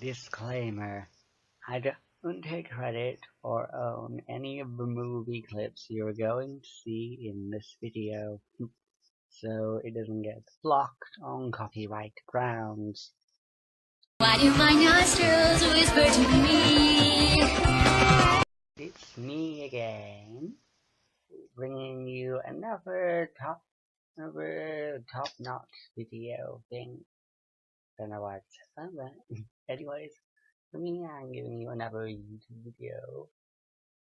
Disclaimer: I don't take credit or own any of the movie clips you're going to see in this video, so it doesn't get blocked on copyright grounds. Why do my nostrils whisper to me? It's me again, bringing you another top-notch video thing. Don't know why I said that, but anyways. For me, I'm giving you another YouTube video.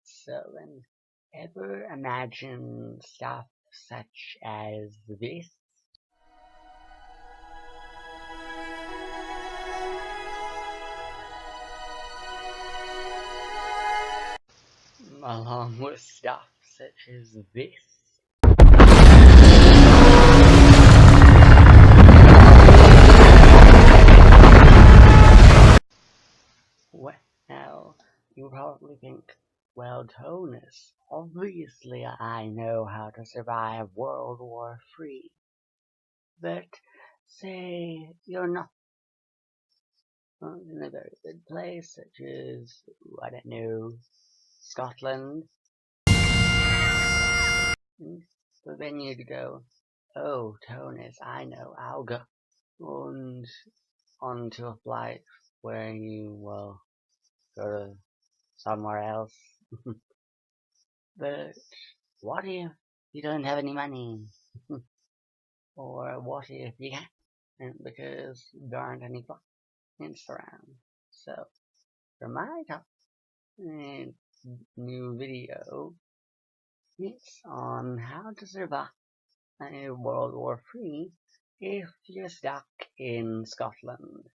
So then, ever imagine stuff such as this? Along with stuff such as this? Well, you probably think, well, Tonus, obviously I know how to survive World War III. But, say, you're not in a very good place, such as, I don't know, Scotland. So then you'd go, oh, Tonus, I know, I'll go onto a flight where you will go to somewhere else. But what if you don't have any money? Or what if you can't, because there aren't any flights around? So, for my top new video, it's on how to survive World War III if you're stuck in Scotland.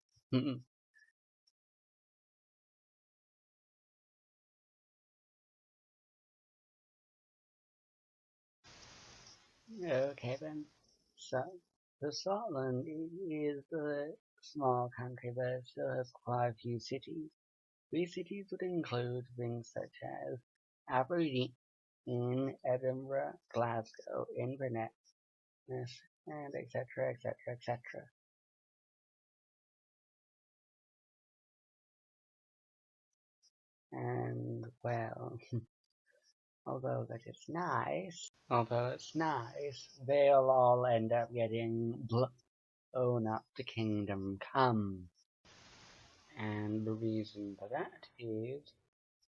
Okay then. So, Scotland is a small country, but it still has quite a few cities. These cities would include things such as Aberdeen, Edinburgh, Glasgow, Inverness, and etc., etc., etc. And well, although it's nice, they'll all end up getting blown up to Kingdom Come. And the reason for that is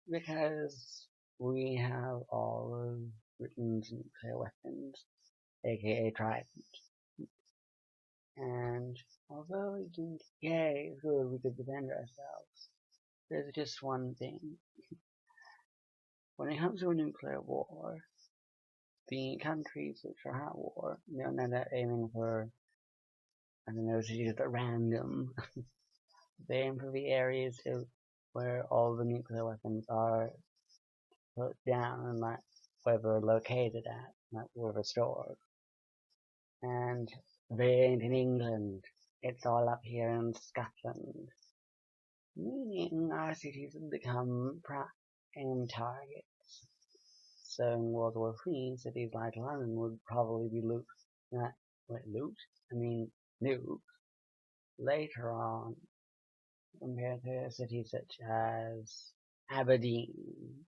because we have all of Britain's nuclear weapons, aka Trident. And although we think, yay, good, we could defend ourselves, there's just one thing. When it comes to a nuclear war, the countries which are at war, they're not aiming for, I don't know, cities at random. They aim for the areas where all the nuclear weapons are put down and like where they're located at, like where they're stored. And they ain't in England, it's all up here in Scotland. Meaning our cities have become prime targets. So in World War III, cities like London would probably be nuked later on, compared to cities such as Aberdeen.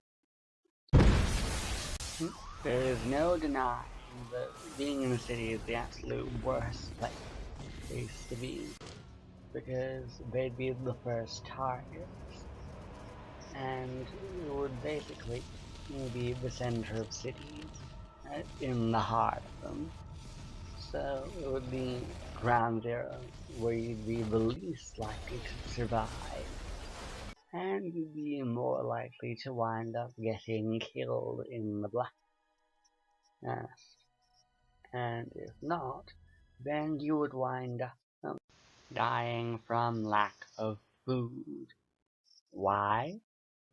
There is no denying that being in the city is the absolute worst place to be, because they'd be the first targets, and it would basically be the center of cities, in the heart of them. So it would be ground zero, where you'd be the least likely to survive, and you'd be more likely to wind up getting killed in the blast. And if not, then you would wind up dying from lack of food. Why?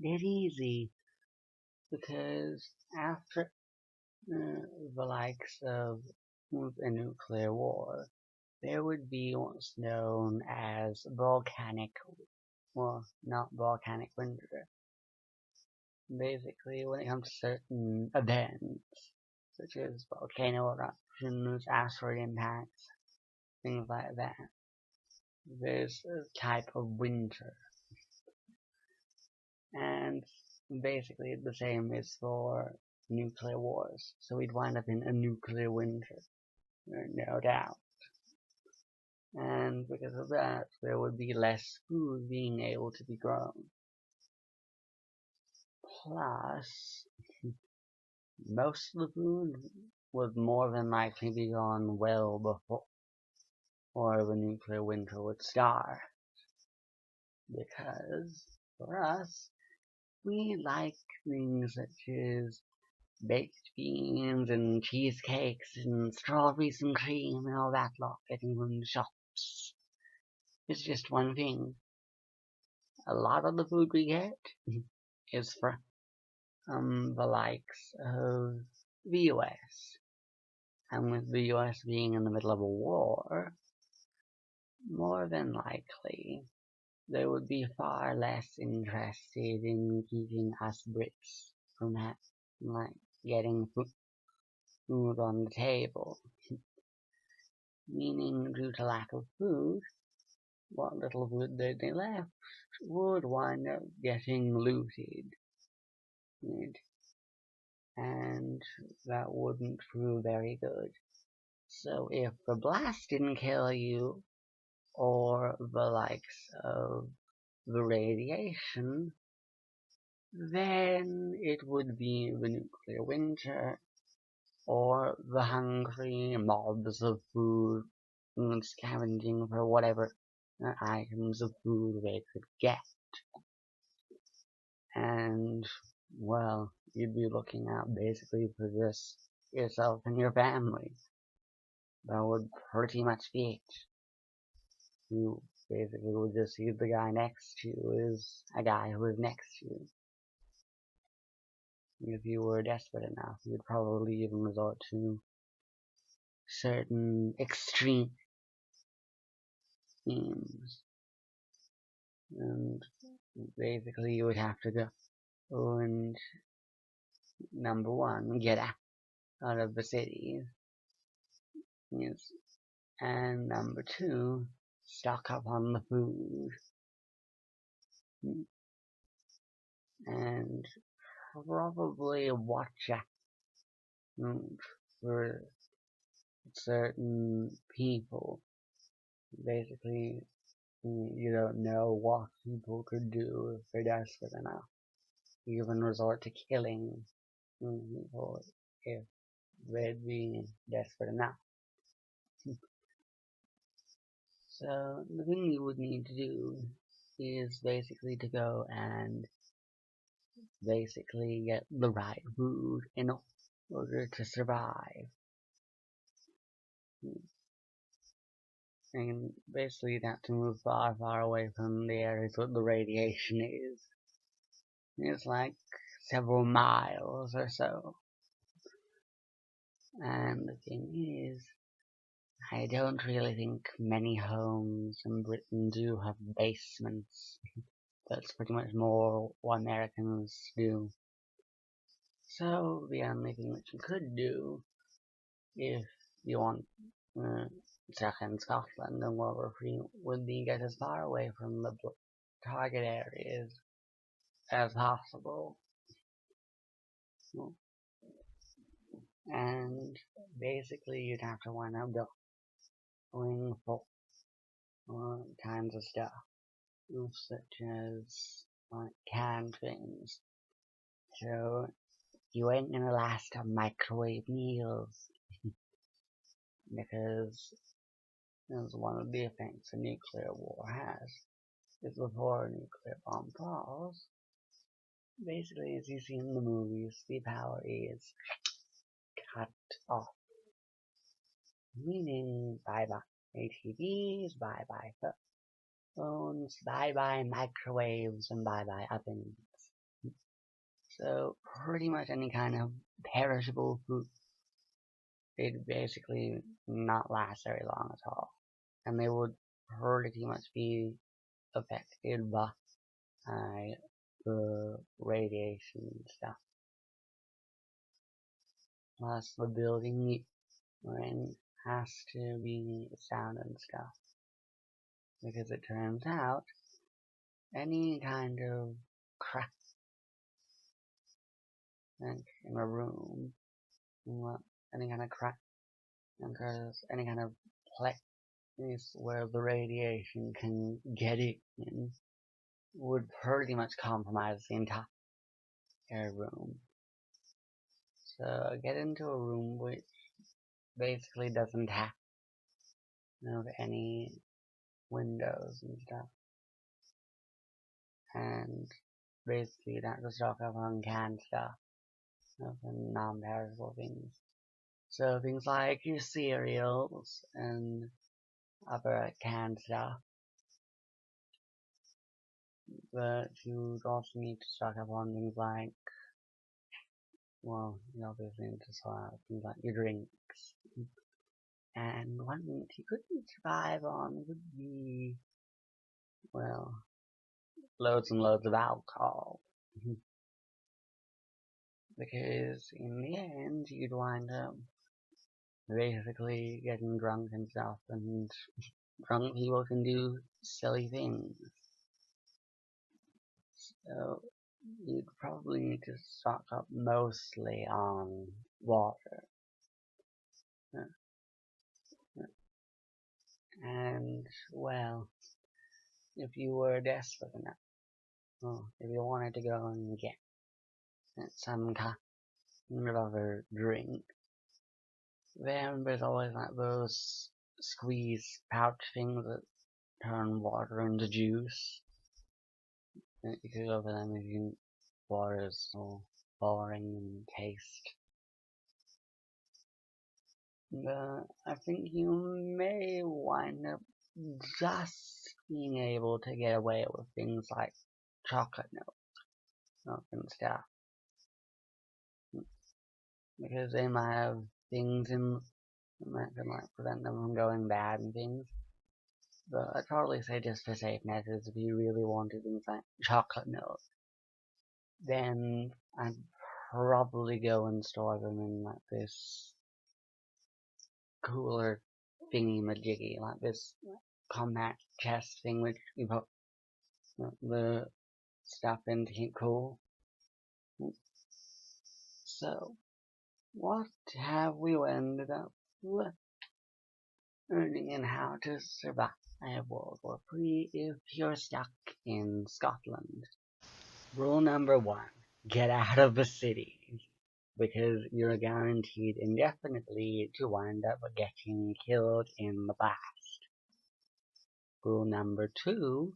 It's easy, because after the likes of a nuclear war, there would be what's known as volcanic, well, not volcanic winter. Basically, when it comes to certain events, such as volcano eruptions, asteroid impacts, things like that, there's a type of winter. And basically the same is for nuclear wars. So we'd wind up in a nuclear winter, no doubt. And because of that, there would be less food being able to be grown. Plus, most of the food would more than likely be gone well before the nuclear winter would start. Because, for us, we like things such as baked beans and cheesecakes and strawberries and cream and all that lot getting from the shops. It's just one thing. A lot of the food we get is from the likes of the US. And with the US being in the middle of a war, more than likely, they would be far less interested in keeping us Brits from getting food on the table. Meaning, due to lack of food, what little food that they left would wind up getting looted. And that wouldn't prove very good. So if the blast didn't kill you, or the likes of the radiation, then it would be the nuclear winter, or the hungry mobs of food scavenging for whatever items of food they could get. And, well, you'd be looking out basically for just yourself and your family. That would pretty much be it. You basically would just see the guy next to you as a guy who is next to you. If you were desperate enough, you'd probably even resort to certain extreme schemes. And basically you would have to go and, number one, get out of the cities. Yes. And number two, stock up on the food. And probably watch out for certain people. Basically, you don't know what people could do if they're desperate enough. You even resort to killing people if they'd be desperate enough. So the thing you would need to do is basically to go and basically get the right food in order to survive. And basically you'd have to move far, far away from the areas where the radiation is. It's like several miles or so. And the thing is, I don't really think many homes in Britain do have basements. That's pretty much more what Americans do. So the only thing that you could do, if you want stuck in Scotland and World War III, would be get as far away from the target areas as possible. And basically you'd have to wind up going for kinds of stuff, such as canned things. So you ain't gonna last on microwave meals, because that's one of the effects a nuclear war has. Is before a nuclear bomb falls, basically as you see in the movies, the power is cut off. Meaning bye-bye ATVs, bye-bye phones, bye-bye microwaves, and bye-bye ovens. So pretty much any kind of perishable food, they'd basically not last very long at all. And they would pretty much be affected by the radiation and stuff. Plus the building has to be sound and stuff. because it turns out any kind of crack in a room, any kind of crack, because any kind of place where the radiation can get in would pretty much compromise the entire room. So get into a room which basically doesn't have any windows and stuff, and basically not to stock up on canned stuff, and non-perishable things. So things like your cereals and other canned stuff. But you also need to stock up on things like, well, you obviously need to stock up things like your drinks. And one thing that you couldn't survive on would be, well, loads and loads of alcohol. Because in the end, you'd wind up basically getting drunk and stuff, and drunk people can do silly things. So you'd probably need to stock up mostly on water. And, well, if you were desperate enough, well, if you wanted to go and get some kind of other drink, then there's always like those squeeze pouch things that turn water into juice. You could go for them if you water is so boring in taste. But I think you may wind up just being able to get away with things like chocolate milk and stuff, because they might have things in that can like prevent them from going bad and things. But I'd probably say just for safe measures, if you really wanted things like chocolate milk, then I'd probably go and store them in like this cooler thingy-majiggy, like this compact chest thing which you put the stuff in to keep cool. So, what have we ended up learning in how to survive World War III if you're stuck in Scotland? Rule number 1, get out of the cities, because you're guaranteed indefinitely to wind up getting killed in the blast. Rule number 2,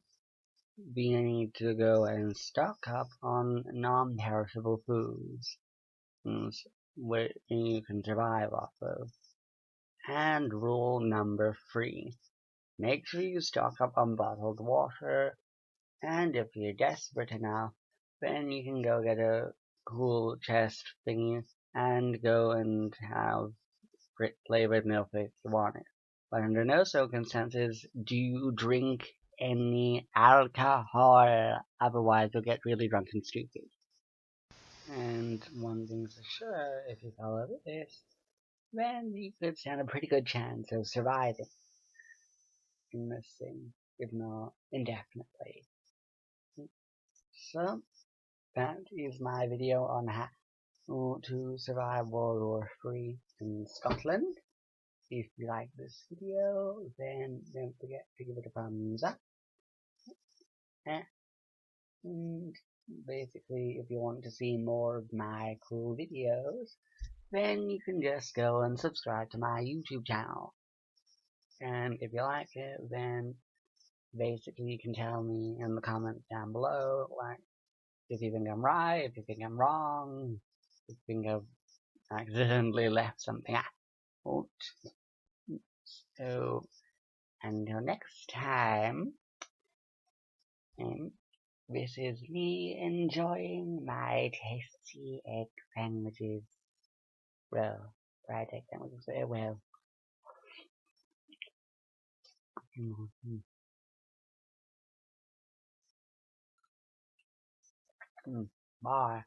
you need to go and stock up on non-perishable foods, where you can survive off of. And rule number 3, make sure you stock up on bottled water, and if you're desperate enough, then you can go get a cool chest thingy and go and have flavored milk if you want it. But under no circumstances do you drink any alcohol, otherwise you'll get really drunk and stupid. And one thing's for sure, if you follow this, then you could stand a pretty good chance of surviving in this thing, if not indefinitely. So, that is my video on how to survive World War III in Scotland. If you like this video, then don't forget to give it a thumbs up. And basically, if you want to see more of my cool videos, then you can just go and subscribe to my YouTube channel. And if you like it, then basically you can tell me in the comments down below, like, if you think I'm right, if you think I'm wrong, if you think I've accidentally left something out. So, until next time, this is me enjoying my tasty egg sandwiches. Well, fried egg sandwiches, well. Bye.